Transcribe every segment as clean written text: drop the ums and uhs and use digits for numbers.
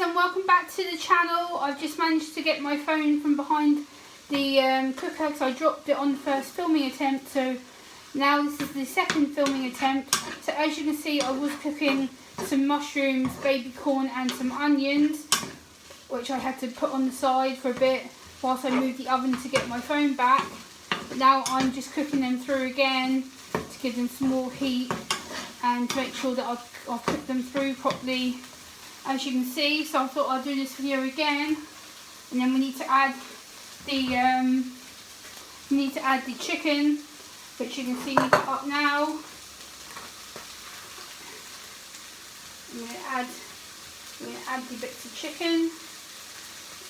and welcome back to the channel. I've just managed to get my phone from behind the cooker because I dropped it on the first filming attempt, so now this is the second filming attempt. So as you can see, I was cooking some mushrooms, baby corn and some onions, which I had to put on the side for a bit whilst I moved the oven to get my phone back. But now I'm just cooking them through again to give them some more heat and to make sure that I've cooked them through properly, as you can see. So I thought I'd do this video again, and then we need to add the chicken, which you can see we've got up now. I'm going to add the bits of chicken.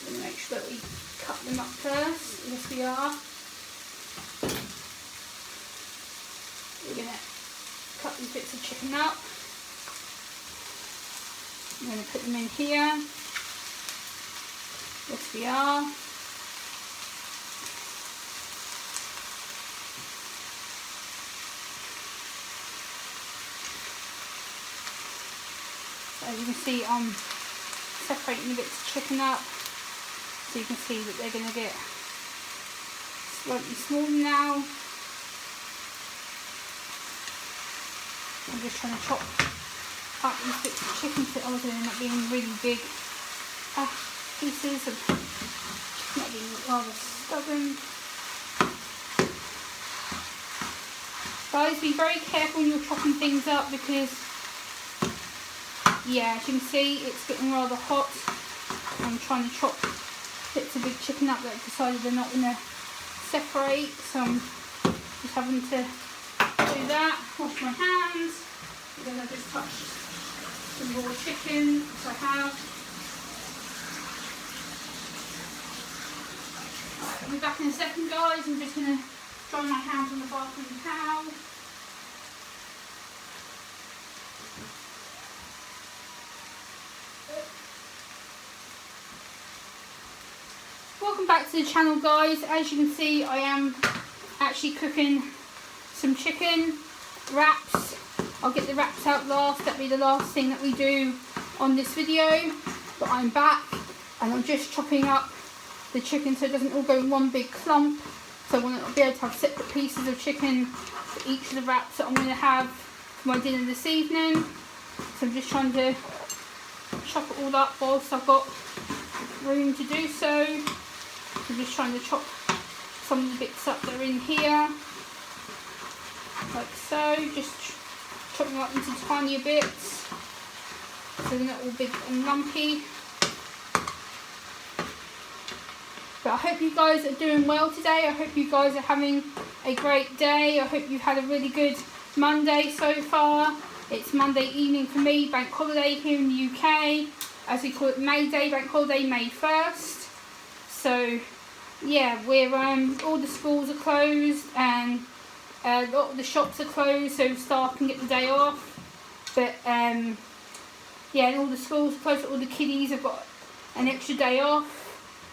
I'm going to make sure that we cut them up first. Yes, we are. We're going to cut these bits of chicken up. I'm going to put them in here. Yes, we are. So as you can see, I'm separating the bits of chicken up, so you can see that they're going to get slightly smaller now. I'm just trying to chop up these bits of chicken so they're not being really big pieces of not being rather stubborn. Guys, be very careful when you're chopping things up because, yeah, as you can see, it's getting rather hot. I'm trying to chop bits of big chicken up that I've decided they're not going to separate, so I'm just having to do that. Wash my hands, and then I just touch some raw chicken, which I have. Right, I'll be back in a second, guys. I'm just going to dry my hands on the bathroom towel. Welcome back to the channel, guys. As you can see, I am actually cooking some chicken wraps. I'll get the wraps out last. That'll be the last thing that we do on this video. But I'm back and I'm just chopping up the chicken so it doesn't all go in one big clump. So I want to be able to have separate pieces of chicken for each of the wraps that I'm going to have for my dinner this evening. So I'm just trying to chop it all up whilst I've got room to do so. I'm just trying to chop some of the bits up that are in here, like so, just chop them up into tinier bits so they're not all big and lumpy. But I hope you guys are doing well today. I hope you guys are having a great day. I hope you've had a really good Monday so far. It's Monday evening for me, bank holiday here in the UK, as we call it May Day, bank holiday May 1st. So yeah, we're all the schools are closed and a lot of the shops are closed, so staff can get the day off. But yeah, and all the schools are closed, all the kiddies have got an extra day off,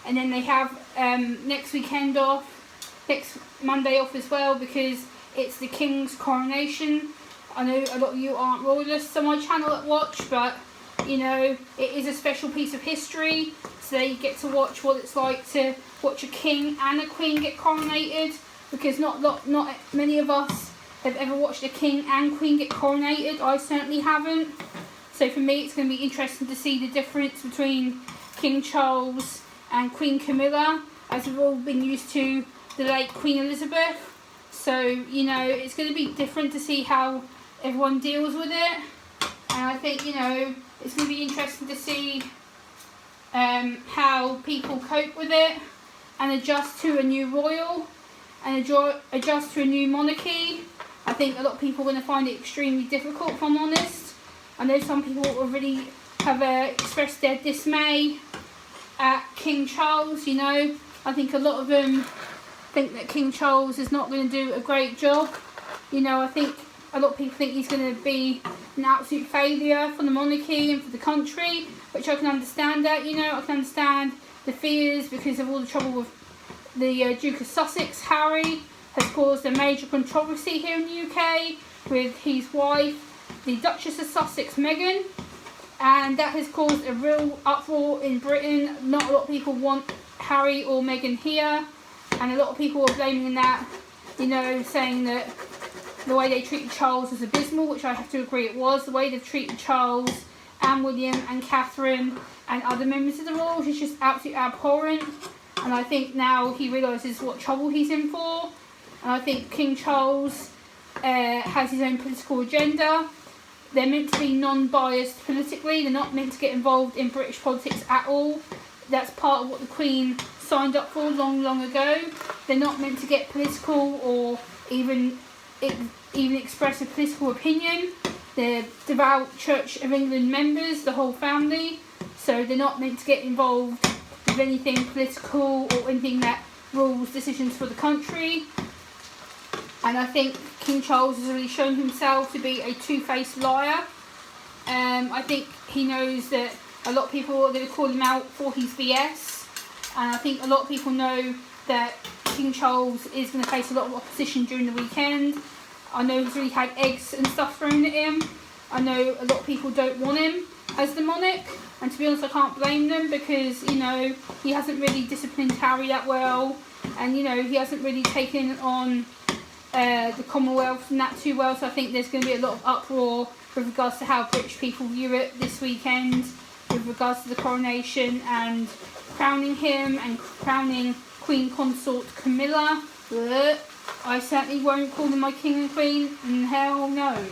and then they have next weekend off, next Monday off as well, because it's the King's coronation. I know a lot of you aren't royalists on my channel that watch, but you know, it is a special piece of history, so you get to watch what it's like to watch a king and a queen get coronated, because not many of us have ever watched a king and queen get coronated. I certainly haven't. So for me, it's going to be interesting to see the difference between King Charles and Queen Camilla, as we've all been used to the late Queen Elizabeth. So, you know, it's going to be different to see how everyone deals with it. And I think, you know, it's going to be interesting to see how people cope with it and adjust to a new royal and adjust to a new monarchy. I think a lot of people are going to find it extremely difficult, if I'm honest. I know some people already have expressed their dismay at King Charles, you know. I think a lot of them think that King Charles is not going to do a great job. You know, I think a lot of people think he's going to be an absolute failure for the monarchy and for the country, which I can understand that, you know. I can understand the fears because of all the trouble with the Duke of Sussex. Harry has caused a major controversy here in the UK with his wife, the Duchess of Sussex, Meghan. and that has caused a real uproar in Britain. Not a lot of people want Harry or Meghan here, and a lot of people are blaming that, saying that the way they treated Charles was abysmal, which I have to agree it was. The way they've treated Charles and William and Catherine and other members of the royals is just absolutely abhorrent, and I think now he realises what trouble he's in for. And I think King Charles has his own political agenda. They're meant to be non-biased politically. They're not meant to get involved in British politics at all. That's part of what the Queen signed up for long, long ago. They're not meant to get political or even express a political opinion. They're devout Church of England members, the whole family. So they're not meant to get involved with anything political or anything that rules decisions for the country. And I think King Charles has really shown himself to be a two-faced liar. I think he knows that a lot of people are going to call him out for his BS. And I think a lot of people know that King Charles is going to face a lot of opposition during the weekend. I know he's really had eggs and stuff thrown at him. I know a lot of people don't want him as the monarch. And to be honest, I can't blame them because, he hasn't really disciplined Harry that well. And, he hasn't really taken on the Commonwealth and that too well, so I think there's going to be a lot of uproar with regards to how British people view it this weekend with regards to the coronation and crowning him and crowning Queen Consort Camilla. I certainly won't call them my king and queen, and hell no.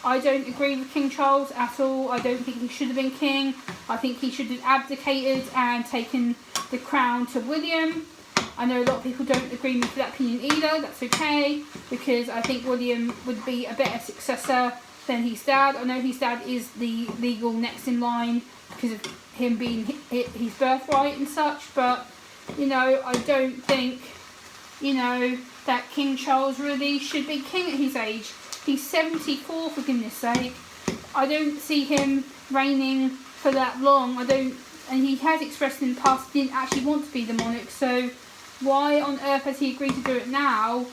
I don't agree with King Charles at all. I don't think he should have been king. I think he should have abdicated and taken the crown to William. I know a lot of people don't agree with that opinion either. That's okay, because I think William would be a better successor than his dad. I know his dad is the legal next in line because of him being his birthright and such, but I don't think that King Charles really should be king at his age. He's 74, for goodness sake. I don't see him reigning for that long. And he has expressed in the past he didn't actually want to be the monarch, so why on earth has he agreed to do it now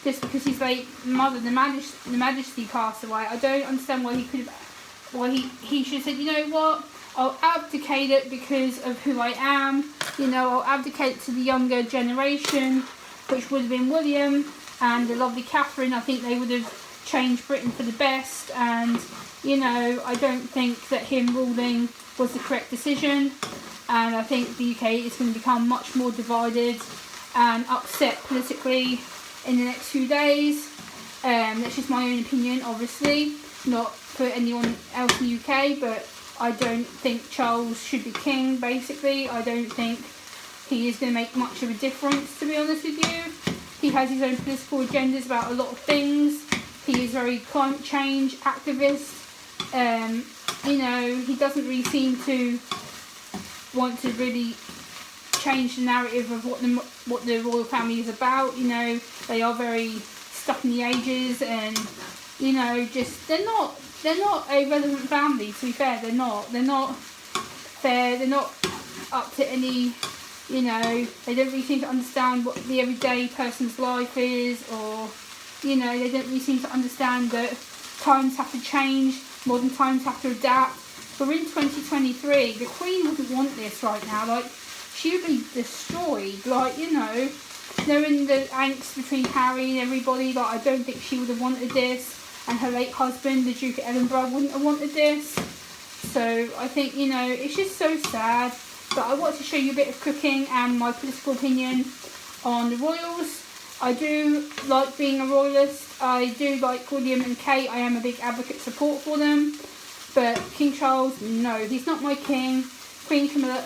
just because his late mother, the Majesty, passed away? I don't understand why he should have said, you know what, I'll abdicate it because of who I am. I'll abdicate to the younger generation, which would have been William and the lovely Catherine. I think they would have changed Britain for the best, and I don't think that him ruling was the correct decision, and I think the UK is going to become much more divided and upset politically in the next few days. That's just my own opinion, obviously, not for anyone else in the UK, but I don't think Charles should be king, basically. I don't think he is going to make much of a difference, to be honest with you. He has his own political agendas about a lot of things. He is very climate change activist. He doesn't really seem to want to really change the narrative of what the royal family is about. They are very stuck in the ages, and they're not a relevant family. To be fair, they're not fair. They're not up to any. They don't really seem to understand what the everyday person's life is, or they don't really seem to understand that times have to change, modern times have to adapt. We're in 2023. The Queen wouldn't want this right now. She would be destroyed. Knowing the angst between Harry and everybody, I don't think she would have wanted this. And her late husband, the Duke of Edinburgh, wouldn't have wanted this. So I think, it's just so sad. But I want to show you a bit of cooking and my political opinion on the royals. I do like being a royalist. I do like William and Kate. I am a big advocate support for them. But King Charles, no, he's not my king. Queen Camilla,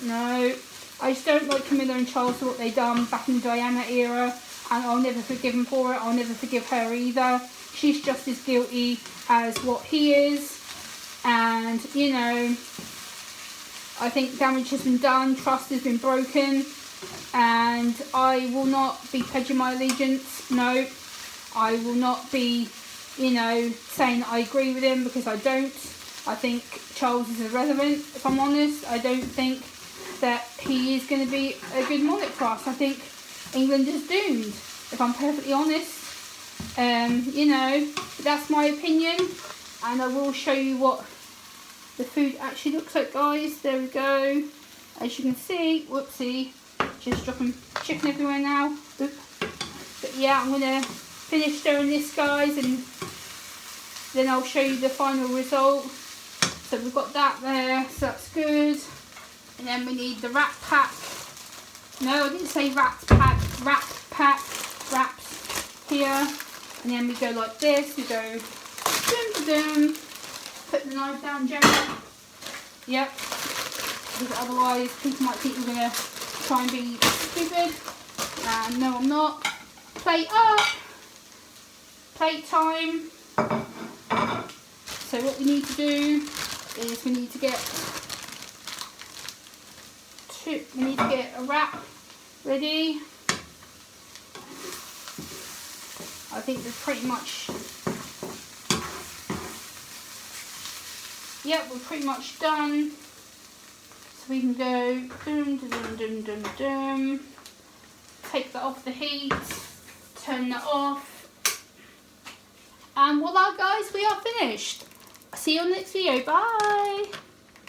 no. I just don't like Camilla and Charles for what they done back in the Diana era. And I'll never forgive him for it. I'll never forgive her either. She's just as guilty as what he is. And, I think damage has been done. Trust has been broken. And I will not be pledging my allegiance. No. I will not be, saying that I agree with him, because I don't. I think Charles is irrelevant, if I'm honest. I don't think that he is going to be a good monarch for us. I think England is doomed, if I'm perfectly honest. That's my opinion, and I will show you what the food actually looks like, guys. There we go. As you can see, whoopsie, just dropping chicken everywhere now. Oop. But yeah, I'm gonna finish doing this, guys, and then I'll show you the final result. So we've got that there, so that's good. And then we need the wrap pack. No, I didn't say wrap pack, wraps here. And then we go like this, we go dum dum. Put the knife down, Gemma. Yep. Because otherwise people might think we're gonna try and be stupid. And no, I'm not. Plate up. Plate time. So what we need to do is we need to get a wrap ready. I think we're pretty much, yep, we're pretty much done. So we can go dum dum dum dum dum. Take that off the heat, turn that off, and voila, guys, we are finished. See you on the next video. Bye.